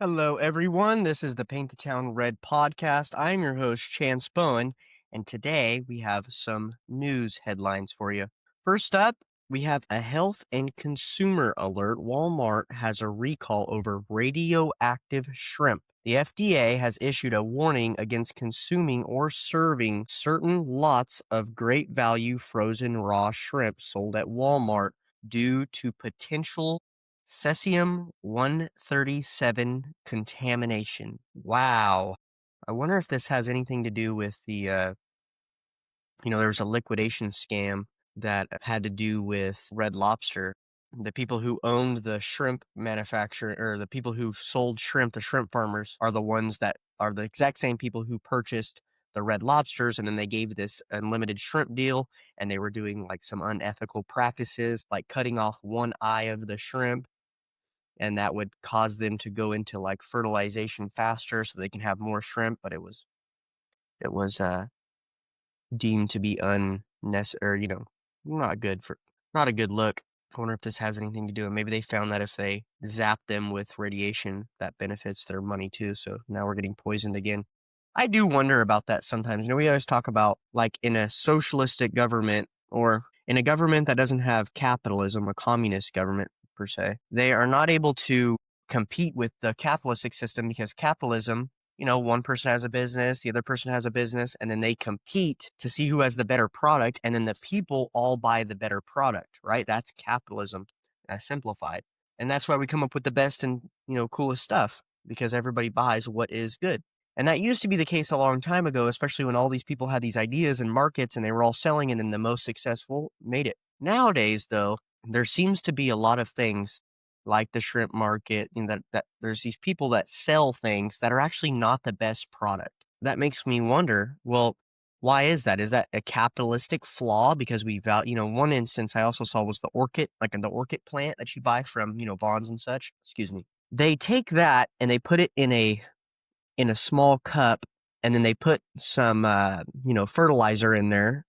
Hello, everyone. This is the Paint the Town Red podcast. I'm your host, Chance Bowen, and today we have some news headlines for you. First up, we have a health and consumer alert. Walmart has a recall over radioactive shrimp. The FDA has issued a warning against consuming or serving certain lots of great value frozen raw shrimp sold at Walmart due to potential cesium-137 contamination. Wow. I wonder if this has anything to do with there was a liquidation scam that had to do with Red Lobster. The people who owned the shrimp manufacturer, or the people who sold shrimp, the shrimp farmers, are the ones that are the exact same people who purchased the Red Lobsters, and then they gave this unlimited shrimp deal, and they were doing like some unethical practices, like cutting off one eye of the shrimp, and that would cause them to go into like fertilization faster so they can have more shrimp, but it was deemed to be unnecessary, not good for not a good look. I wonder if this has anything to do, and maybe they found that if they zap them with radiation, that benefits their money too. So now we're getting poisoned again. I do wonder about that sometimes. We always talk about like in a socialistic government or in a government that doesn't have capitalism, a communist government per se, they are not able to compete with the capitalistic system because capitalism, one person has a business, the other person has a business, and then they compete to see who has the better product, and then the people all buy the better product, right? That's capitalism, simplified. And that's why we come up with the best and, coolest stuff, because everybody buys what is good. And that used to be the case a long time ago, especially when all these people had these ideas and markets and they were all selling, and then the most successful made it. Nowadays, though, there seems to be a lot of things like the shrimp market, that there's these people that sell things that are actually not the best product. That makes me wonder, well, why is that? Is that a capitalistic flaw? Because we value, one instance I also saw was the orchid, like in the orchid plant that you buy from, Vaughn's and such. Excuse me. They take that and they put it in a small cup, and then they put some fertilizer in there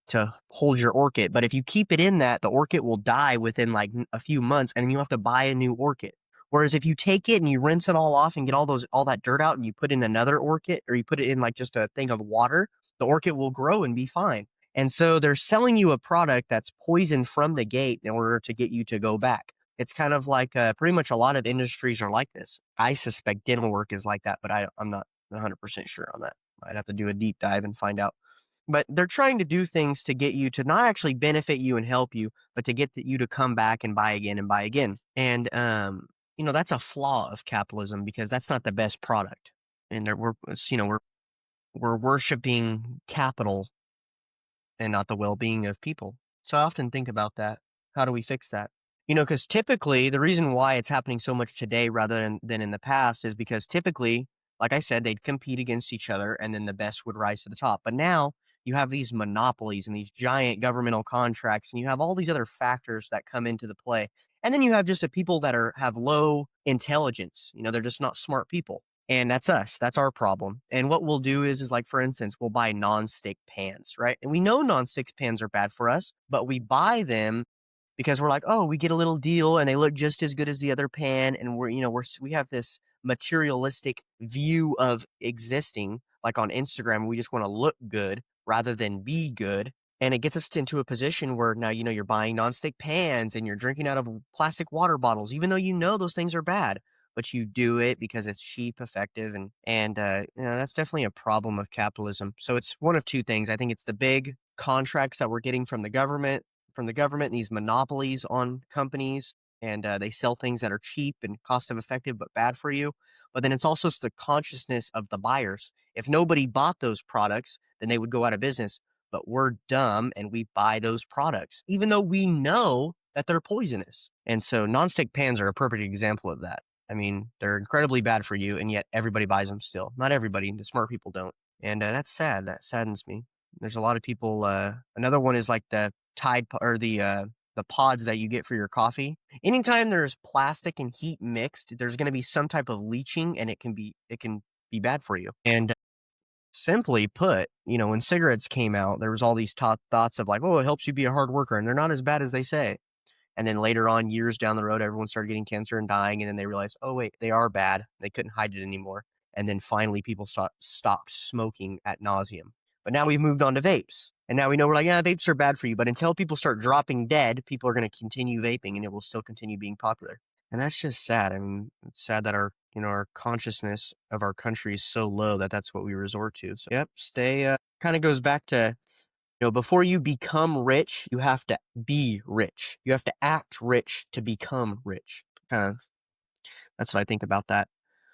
to hold your orchid. But if you keep it in that, the orchid will die within like a few months, and then you have to buy a new orchid. Whereas if you take it and you rinse it all off and get all that dirt out, and you put in another orchid, or you put it in like just a thing of water, the orchid will grow and be fine. And so they're selling you a product that's poisoned from the gate in order to get you to go back. It's kind of like pretty much a lot of industries are like this. I suspect dental work is like that, but I'm not 100% sure on that. I'd have to do a deep dive and find out. But they're trying to do things to get you to not actually benefit you and help you, but to get you to come back and buy again and buy again. And that's a flaw of capitalism, because that's not the best product. And we're worshiping capital and not the well-being of people. So I often think about that. How do we fix that? Because typically the reason why it's happening so much today rather than in the past is because typically, like I said, they'd compete against each other and then the best would rise to the top. But now you have these monopolies and these giant governmental contracts, and you have all these other factors that come into the play. And then you have just the people that have low intelligence. They're just not smart people. And that's us. That's our problem. And what we'll do is like, for instance, we'll buy nonstick pans, right? And we know nonstick pans are bad for us, but we buy them because we're like, oh, we get a little deal and they look just as good as the other pan. And we have this materialistic view of existing, like on Instagram. We just want to look good rather than be good. And it gets us into a position where now, you're buying nonstick pans and you're drinking out of plastic water bottles, even though those things are bad, but you do it because it's cheap, effective, and that's definitely a problem of capitalism. So it's one of two things. I think it's the big contracts that we're getting from the government, these monopolies on companies, and they sell things that are cheap and cost effective but bad for you. But then it's also the consciousness of the buyers. If nobody bought those products, then they would go out of business. But we're dumb and we buy those products, even though we know that they're poisonous. And so nonstick pans are a perfect example of that. I mean, they're incredibly bad for you, and yet everybody buys them still. Not everybody, the smart people don't. And that's sad. That saddens me. There's a lot of people. Another one is like the or the pods that you get for your coffee. Anytime there's plastic and heat mixed, there's going to be some type of leaching, and it can be bad for you. And simply put, when cigarettes came out, there was all these thoughts of like, oh, it helps you be a hard worker, and they're not as bad as they say. And then later on, years down the road, everyone started getting cancer and dying. And then they realized, oh, wait, they are bad. They couldn't hide it anymore. And then finally, people stopped smoking at nauseum. But now we've moved on to vapes. And now we know we're like, yeah, vapes are bad for you. But until people start dropping dead, people are going to continue vaping and it will still continue being popular. And that's just sad. I mean, it's sad that our consciousness of our country is so low that that's what we resort to. So, yep, stay, kind of goes back to, before you become rich, you have to be rich. You have to act rich to become rich. Kind of, that's what I think about that.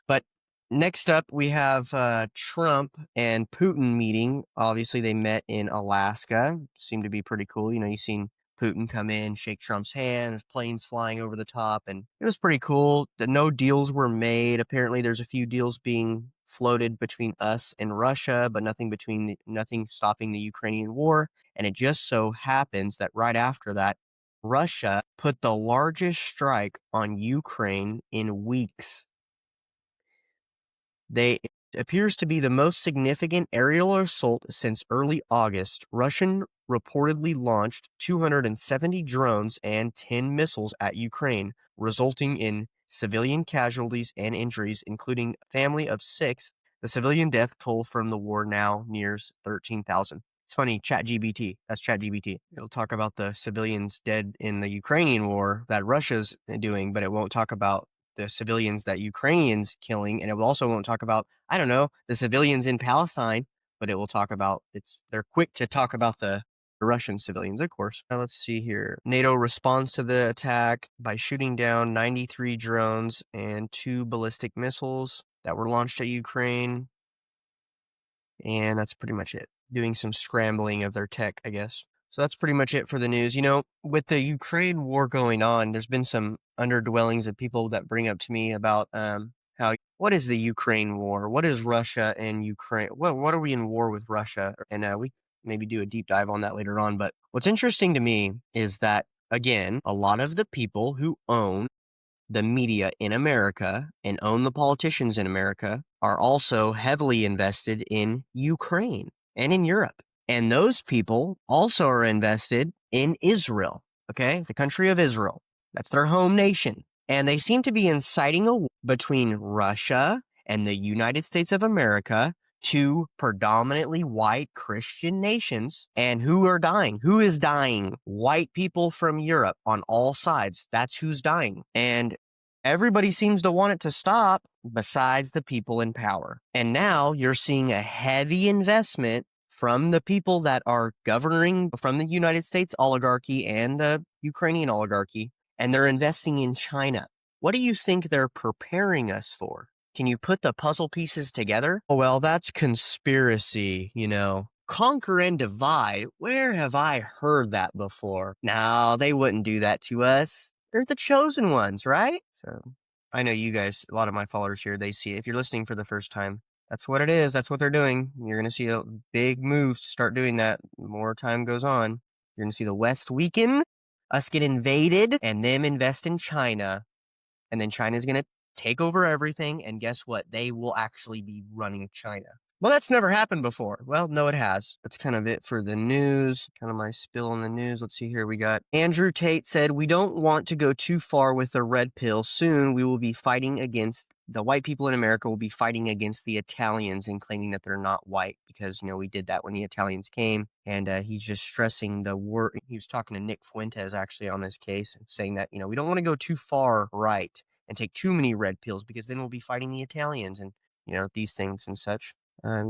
But next up, we have Trump and Putin meeting. Obviously, they met in Alaska. Seemed to be pretty cool. You've seen Putin come in, shake Trump's hand, there's planes flying over the top, and it was pretty cool. No deals were made. Apparently, there's a few deals being floated between us and Russia, but nothing stopping the Ukrainian war. And it just so happens that right after that, Russia put the largest strike on Ukraine in weeks. It appears to be the most significant aerial assault since early August. Russian reportedly launched 270 drones and 10 missiles at Ukraine, resulting in civilian casualties and injuries, including a family of 6. The civilian death toll from the war now nears 13,000. It's funny, ChatGPT. That's ChatGPT. It'll talk about the civilians dead in the Ukrainian war that Russia's doing, but it won't talk about the civilians that Ukrainians killing, and it also won't talk about, I don't know, the civilians in Palestine, but it will talk about, they're quick to talk about the Russian civilians, of course. Now let's see here. NATO responds to the attack by shooting down 93 drones and 2 ballistic missiles that were launched at Ukraine. And that's pretty much it. Doing some scrambling of their tech, I guess. So that's pretty much it for the news. With the Ukraine war going on, there's been some underdwellings of people that bring up to me about what is the Ukraine war? What is Russia and Ukraine? What are we in war with Russia? And we maybe do a deep dive on that later on. But what's interesting to me is that, again, a lot of the people who own the media in America and own the politicians in America are also heavily invested in Ukraine and in Europe. And those people also are invested in Israel, okay? The country of Israel. That's their home nation. And they seem to be inciting a war between Russia and the United States of America, two predominantly white Christian nations. And who are dying? Who is dying? White people from Europe on all sides. That's who's dying. And everybody seems to want it to stop besides the people in power. And now you're seeing a heavy investment from the people that are governing, from the United States oligarchy and the Ukrainian oligarchy, and they're investing in China. What do you think they're preparing us for? Can you put the puzzle pieces together? Oh, well, that's conspiracy, Conquer and divide. Where have I heard that before? No, they wouldn't do that to us. They're the chosen ones, right? So I know you guys, a lot of my followers here, they see it. If you're listening for the first time, that's what it is. That's what they're doing. You're going to see a big move to start doing that. The more time goes on, you're going to see the West weaken, us get invaded, and them invest in China. And then China's going to take over everything. And guess what? They will actually be running China. Well, that's never happened before. Well, no, it has. That's kind of it for the news. Kind of my spill on the news. Let's see here. We got Andrew Tate said, we don't want to go too far with the red pill. Soon we will be fighting against the white people in America will be fighting against the Italians and claiming that they're not white because, we did that when the Italians came. And he's just stressing the word. He was talking to Nick Fuentes actually on this case and saying that, we don't want to go too far right and take too many red pills because then we'll be fighting the Italians and, these things and such. I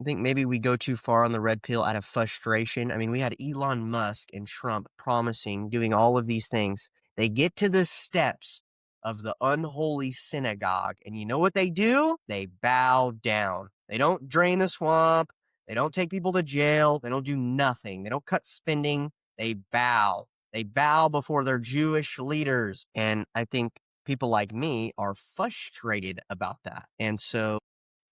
think maybe we go too far on the red pill out of frustration. I mean, we had Elon Musk and Trump promising, doing all of these things. They get to the steps of the unholy synagogue, and you know what they do? They bow down. They don't drain the swamp. They don't take people to jail. They don't do nothing. They don't cut spending. They bow. They bow before their Jewish leaders. And I think people like me are frustrated about that. And so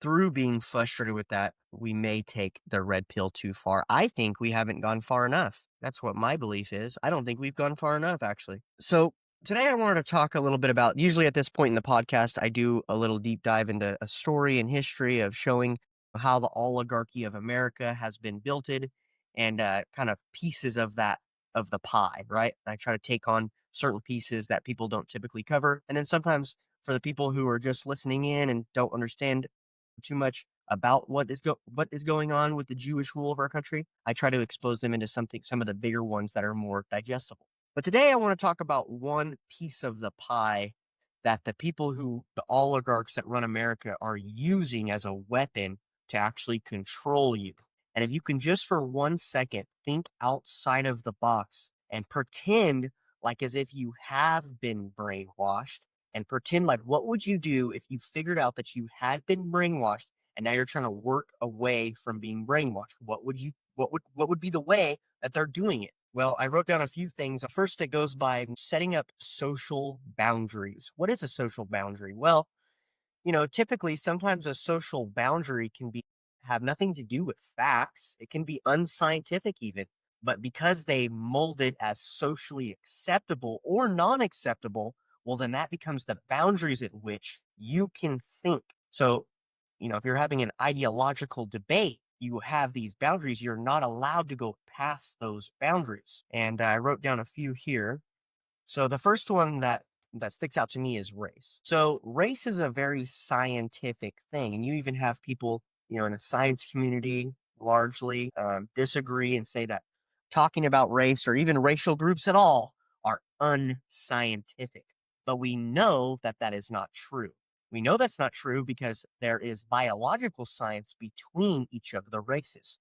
through being frustrated with that, we may take the red pill too far. I think we haven't gone far enough. That's what my belief is. I don't think we've gone far enough, actually. So today I wanted to talk a little bit about, usually at this point in the podcast, I do a little deep dive into a story and history of showing how the oligarchy of America has been builted and kind of pieces of that, of the pie, right? I try to take on certain pieces that people don't typically cover. And then sometimes for the people who are just listening in and don't understand too much about what is going on with the Jewish rule of our country, I try to expose them into some of the bigger ones that are more digestible. But today I want to talk about one piece of the pie that the oligarchs that run America are using as a weapon to actually control you. And if you can just for 1 second think outside of the box and pretend like as if you have been brainwashed and pretend like what would you do if you figured out that you had been brainwashed and now you're trying to work away from being brainwashed? What would be the way that they're doing it? Well, I wrote down a few things. First, it goes by setting up social boundaries. What is a social boundary? Well, typically sometimes a social boundary can be have nothing to do with facts. It can be unscientific even. But because they mold it as socially acceptable or non-acceptable, well, then that becomes the boundaries at which you can think. So, if you're having an ideological debate, you have these boundaries. You're not allowed to go past those boundaries. And I wrote down a few here. So the first one that sticks out to me is race. So race is a very scientific thing, and you even have people, in the science community largely disagree and say that talking about race or even racial groups at all are unscientific. But we know that that is not true. We know that's not true because there is biological science between each of the races.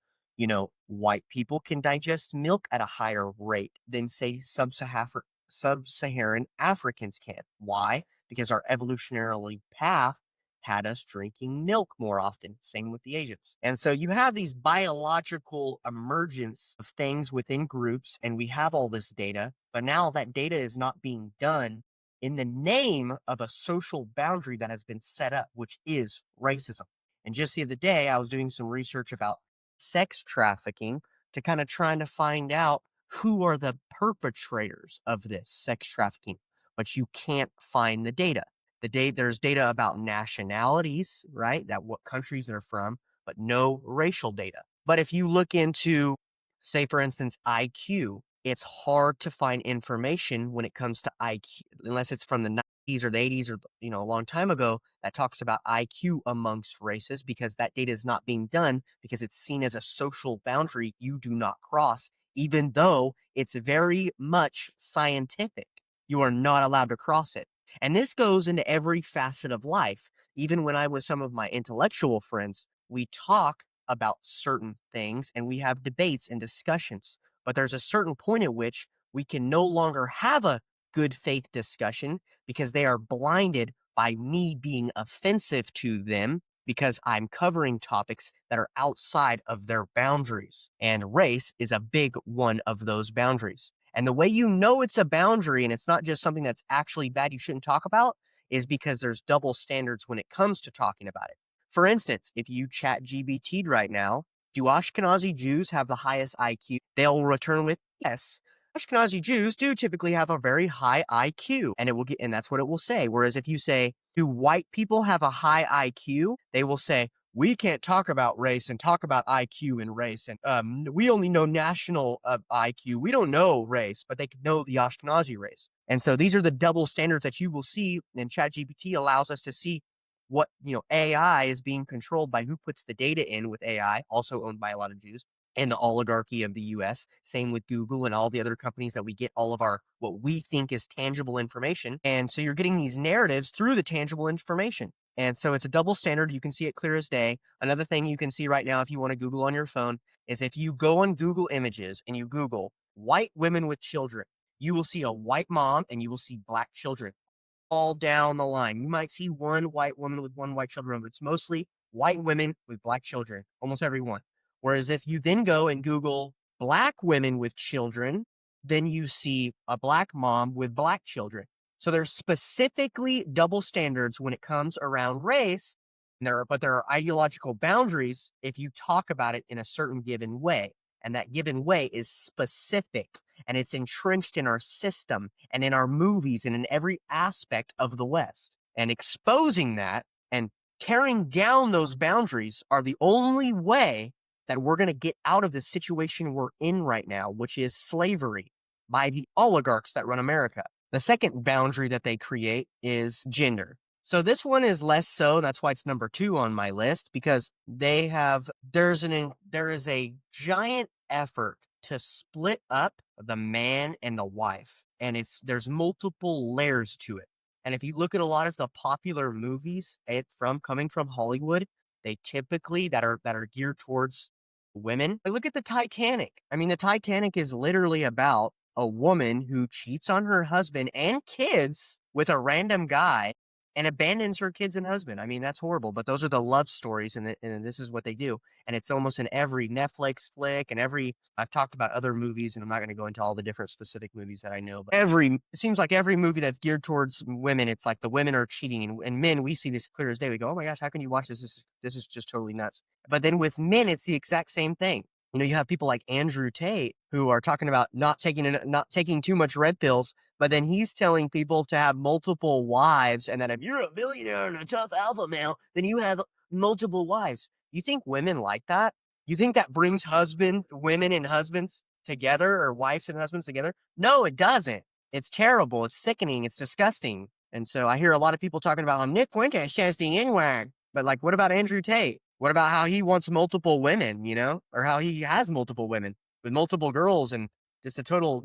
White people can digest milk at a higher rate than, say, sub-Saharan Africans can. Why? Because our evolutionarily path had us drinking milk more often. Same with the Asians. And so you have these biological emergence of things within groups, and we have all this data, but now that data is not being done in the name of a social boundary that has been set up, which is racism. And just the other day, I was doing some research about sex trafficking to kind of trying to find out who are the perpetrators of this sex trafficking, but you can't find the data. There's data about nationalities, right? That what countries they're from, but no racial data. But if you look into, say, for instance, IQ, it's hard to find information when it comes to IQ, unless it's from the 90s or the 80s or, a long time ago that talks about IQ amongst races because that data is not being done because it's seen as a social boundary you do not cross, even though it's very much scientific. You are not allowed to cross it. And this goes into every facet of life. Even when I'm with some of my intellectual friends, we talk about certain things and we have debates and discussions. But there's a certain point at which we can no longer have a good faith discussion because they are blinded by me being offensive to them because I'm covering topics that are outside of their boundaries. And race is a big one of those boundaries. And the way you know it's a boundary and it's not just something that's actually bad you shouldn't talk about is because there's double standards when it comes to talking about it. For instance, if you chat GBT'd right now, do Ashkenazi Jews have the highest IQ? They'll return with yes. Ashkenazi Jews do typically have a very high IQ, and that's what it will say. Whereas if you say, do white people have a high IQ? They will say, we can't talk about race and talk about IQ and race. And we only know national IQ. We don't know race, but they can know the Ashkenazi race. And so these are the double standards that you will see, and ChatGPT allows us to see what, AI is being controlled by who puts the data in with AI, also owned by a lot of Jews, and the oligarchy of the US. Same with Google and all the other companies that we get all of our, what we think is tangible information. And so you're getting these narratives through the tangible information. And so it's a double standard. You can see it clear as day. Another thing you can see right now, if you want to Google on your phone, is if you go on Google Images and you Google white women with children, you will see a white mom and you will see black children all down the line. You might see one white woman with one white children, but it's mostly white women with black children, almost every one. Whereas if you then go and Google black women with children, then you see a black mom with black children. So there's specifically double standards when it comes around race, but there are ideological boundaries if you talk about it in a certain given way. And that given way is specific and it's entrenched in our system and in our movies and in every aspect of the West. And exposing that and tearing down those boundaries are the only way that we're going to get out of the situation we're in right now, which is slavery by the oligarchs that run America. The second boundary that they create is gender. So this one is less so. That's why it's number 2 on my list, because there is a giant effort to split up the man and the wife, and there's multiple layers to it. And if you look at a lot of the popular movies coming from Hollywood, they typically that are geared towards women. Look at the Titanic. I mean, the Titanic is literally about a woman who cheats on her husband and kids with a random guy and abandons her kids and husband. I mean, that's horrible, but those are the love stories, and this is what they do. And it's almost in every Netflix flick and I've talked about other movies, and I'm not going to go into all the different specific movies that I know, but it seems like every movie that's geared towards women, it's like the women are cheating, and men, we see this clear as day. We go, oh my gosh, how can you watch this? This is just totally nuts. But then with men, it's the exact same thing. You have people like Andrew Tate who are talking about not taking too much red pills, but then he's telling people to have multiple wives, and that if you're a billionaire and a tough alpha male, then you have multiple wives. You think women like that? You think that brings women and husbands together, or wives and husbands together? No, it doesn't. It's terrible. It's sickening. It's disgusting. And so I hear a lot of people talking about, Nick Fuentes says the N-word. But like, what about Andrew Tate? What about how he wants multiple women, or how he has multiple women with multiple girls and just a total,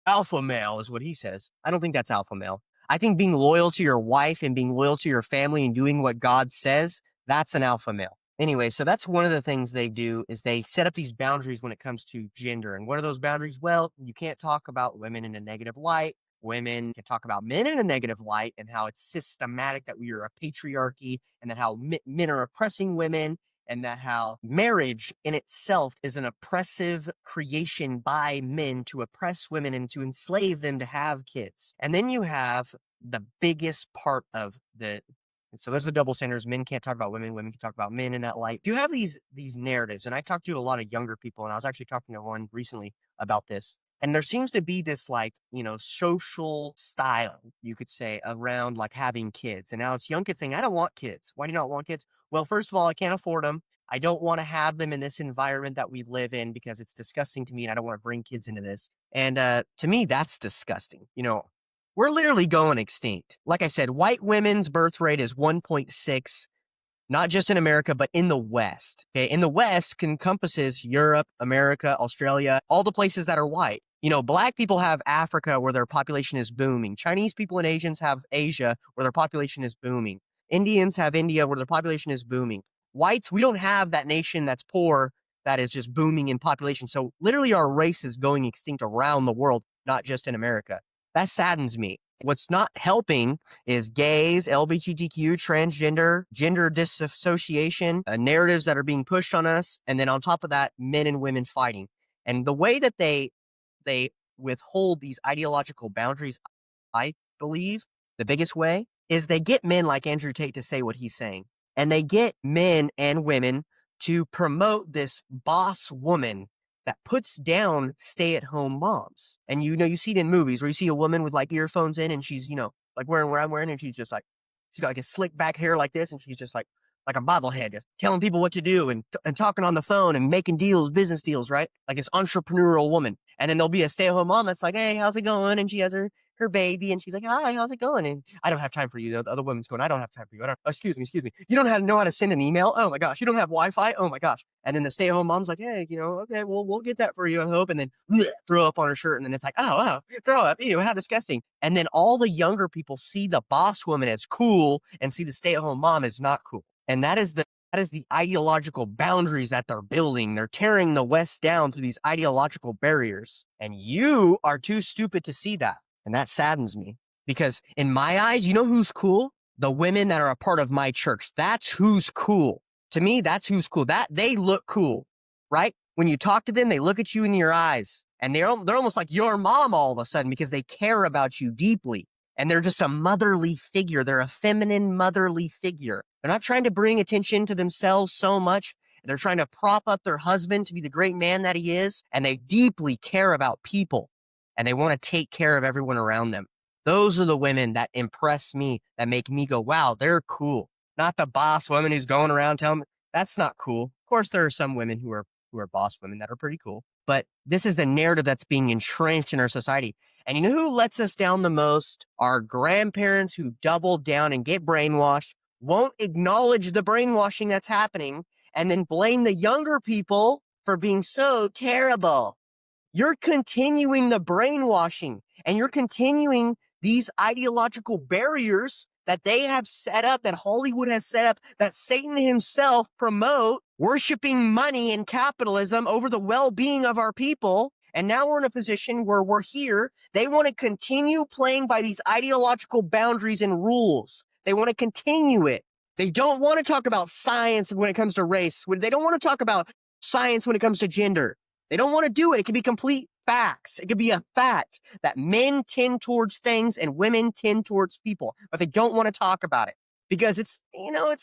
alpha male is what he says. I don't think that's alpha male. I think being loyal to your wife and being loyal to your family and doing what God says, that's an alpha male. Anyway, so that's one of the things they do, is they set up these boundaries when it comes to gender. And what are those boundaries? Well, you can't talk about women in a negative light. Women can talk about men in a negative light, and how it's systematic that we are a patriarchy, and that how men are oppressing women, and that how marriage in itself is an oppressive creation by men to oppress women and to enslave them to have kids. And then you have the biggest part of so there's the double standards. Men can't talk about women. Women can talk about men in that light. You have these narratives, and I talked to a lot of younger people, and I was actually talking to one recently about this. And there seems to be this social style, you could say, around like having kids. And now it's young kids saying, I don't want kids. Why do you not want kids? Well, first of all, I can't afford them. I don't want to have them in this environment that we live in because it's disgusting to me, and I don't want to bring kids into this. And to me, that's disgusting. We're literally going extinct. Like I said, white women's birth rate is 1.6, not just in America, but in the West. Okay. In the West encompasses Europe, America, Australia, all the places that are white. Black people have Africa, where their population is booming. Chinese people and Asians have Asia, where their population is booming. Indians have India, where their population is booming. Whites, we don't have that nation that's poor that is just booming in population. So literally our race is going extinct around the world, not just in America. That saddens me. What's not helping is gays, LGBTQ, transgender, gender disassociation, narratives that are being pushed on us. And then on top of that, men and women fighting. And the way that they withhold these ideological boundaries, I believe the biggest way is they get men like Andrew Tate to say what he's saying. And they get men and women to promote this boss woman that puts down stay-at-home moms. And you see it in movies where you see a woman with like earphones in, and she's, like wearing what I'm wearing, and she's got like a slick back hair like this, and she's just like a bobblehead, just telling people what to do and talking on the phone and making business deals, right? Like this entrepreneurial woman. And then there'll be a stay-at-home mom that's like, hey, how's it going? And she has her baby, and she's like, hi, how's it going? And I don't have time for you. The other woman's going, I don't have time for you. Excuse me. You don't know how to send an email? Oh my gosh. You don't have Wi-Fi? Oh my gosh. And then the stay-at-home mom's like, hey, okay, we'll get that for you, I hope. And then throw up on her shirt. And then it's like, oh, throw up. Ew, how disgusting. And then all the younger people see the boss woman as cool and see the stay-at-home mom as not cool. And that is the ideological boundaries that they're building. They're tearing the West down through these ideological barriers. And you are too stupid to see that. And that saddens me, because in my eyes, you know who's cool? The women that are a part of my church. That's who's cool. To me, that's who's cool. That they look cool, right? When you talk to them, they look at you in your eyes, and they're almost like your mom all of a sudden, because they care about you deeply. And they're just a motherly figure. They're a feminine motherly figure. They're not trying to bring attention to themselves so much. They're trying to prop up their husband to be the great man that he is. And they deeply care about people. And they want to take care of everyone around them. Those are the women that impress me, that make me go, wow, they're cool. Not the boss woman who's going around telling me. That's not cool. Of course, there are some women who are boss women that are pretty cool. But this is the narrative that's being entrenched in our society. And you know who lets us down the most? Our grandparents who double down and get brainwashed, won't acknowledge the brainwashing that's happening, and then blame the younger people for being so terrible. You're continuing the brainwashing and you're continuing these ideological barriers that they have set up, that Hollywood has set up, that Satan himself promote, worshiping money and capitalism over the well-being of our people. And now we're in a position where we're here. They want to continue playing by these ideological boundaries and rules. They want to continue it. They don't want to talk about science when it comes to race. They don't want to talk about science when it comes to gender. They don't want to do it. It could be complete facts. It could be a fact that men tend towards things and women tend towards people, but they don't want to talk about it because it's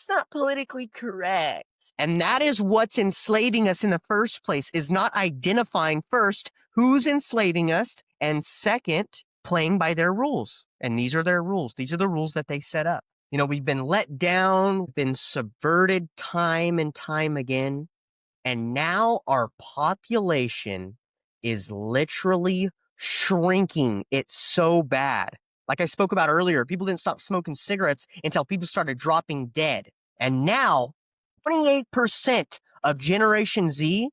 not politically correct. And that is what's enslaving us in the first place, is not identifying first who's enslaving us, and second, playing by their rules. And these are their rules. These are the rules that they set up. We've been let down, been subverted time and time again. And now our population is literally shrinking. It's so bad. Like I spoke about earlier, people didn't stop smoking cigarettes until people started dropping dead. And now 28% of Generation Z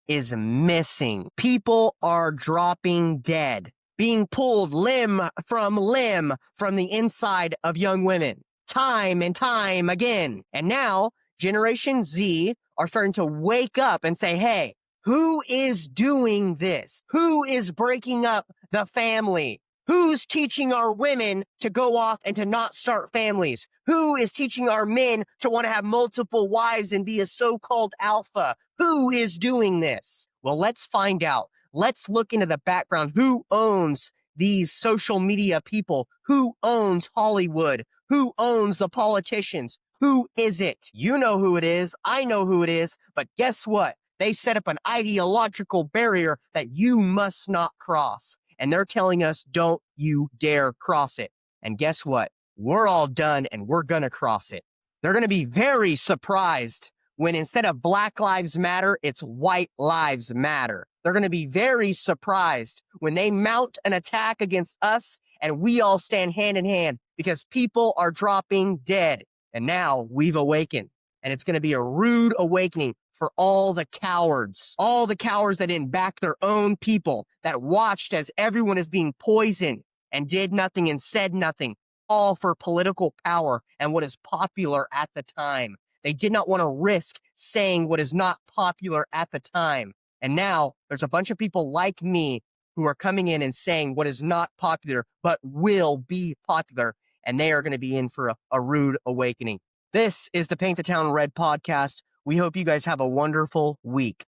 is missing. People are dropping dead, being pulled limb from the inside of young women, time and time again. And now Generation Z are starting to wake up and say, hey, who is doing this? Who is breaking up the family? Who's teaching our women to go off and to not start families? Who is teaching our men to want to have multiple wives and be a so-called alpha? Who is doing this? Well, let's find out. Let's look into the background. Who owns these social media people? Who owns Hollywood? Who owns the politicians? Who is it? You know who it is. I know who it is. But guess what? They set up an ideological barrier that you must not cross. And they're telling us, don't you dare cross it. And guess what? We're all done and we're going to cross it. They're going to be very surprised when instead of Black Lives Matter, it's White Lives Matter. They're going to be very surprised when they mount an attack against us and we all stand hand in hand because people are dropping dead. And now we've awakened, and it's going to be a rude awakening for all the cowards that didn't back their own people, that watched as everyone is being poisoned and did nothing and said nothing, all for political power and what is popular at the time. They did not want to risk saying what is not popular at the time. And now there's a bunch of people like me who are coming in and saying what is not popular, but will be popular. And they are going to be in for a rude awakening. This is the Paint the Town Red podcast. We hope you guys have a wonderful week.